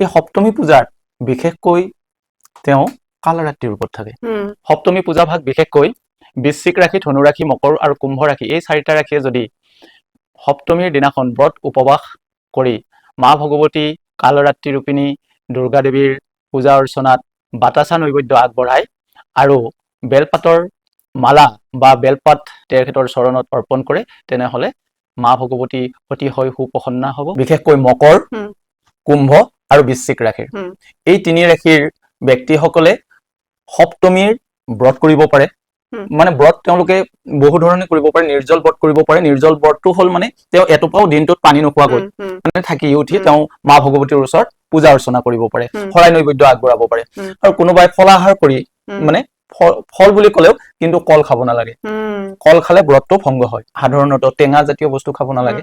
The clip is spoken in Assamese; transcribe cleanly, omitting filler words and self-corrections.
এই সপ্তমী পূজাত বিশেষকৈ তেওঁ কালৰাত্ৰিৰ ৰূপত থাকে। সপ্তমী পূজা ভাগ বিশেষকৈ বৃশ্চিক ৰাশি, ধনু ৰাশি, মকৰ আৰু কুম্ভ ৰাশি, এই 4টা ৰাশিয়ে যদি সপ্তমীৰ দিনাখন ব্ৰত উপবাস কৰি মা ভগৱতী কালৰাত্ৰি ৰূপিণী দুৰ্গা দেৱীৰ পূজা অৰ্চনাত বাতাচা নৈবেদ্য আগবঢ়ায় আৰু বেলপাতৰ মালা বা বেলপাত তেখেতৰ চৰণত অৰ্পণ কৰে, তেনেহলে মা ভগৱতী অতিশয় সুপ্ৰসন্না হ'ব। বিশেষকৈ মকৰ, কুম্ভ আৰু বৃশ্চিক ৰাশিৰ এই 3 ৰাশিৰ ব্যক্তিসকলে সপ্তমীৰ ব্ৰত কৰিব পাৰে। মানে ব্ৰত তেওঁলোকে বহু ধৰণে কৰিব পাৰে। নিৰ্জল ব্ৰত কৰিব পাৰে। নিৰ্জল ব্ৰতটো হ'ল মানে তেওঁ এটোপাও দিনটোত পানী নোখোৱাকৈ মানে থাকি উঠি তেওঁ মা ভগৱতীৰ ওচৰত পূজা অৰ্চনা কৰিব পাৰে, শৰাই নৈবেদ্য আগবঢ়াব পাৰে। আৰু কোনোবাই ফলাহাৰ কৰি মানে ফল বুলি ক'লেও কিন্তু কল খাব নালাগে। কল খালে ব্ৰতটো ভংগ হয়। সাধাৰণতে টেঙা জাতীয় বস্তু খাব নালাগে।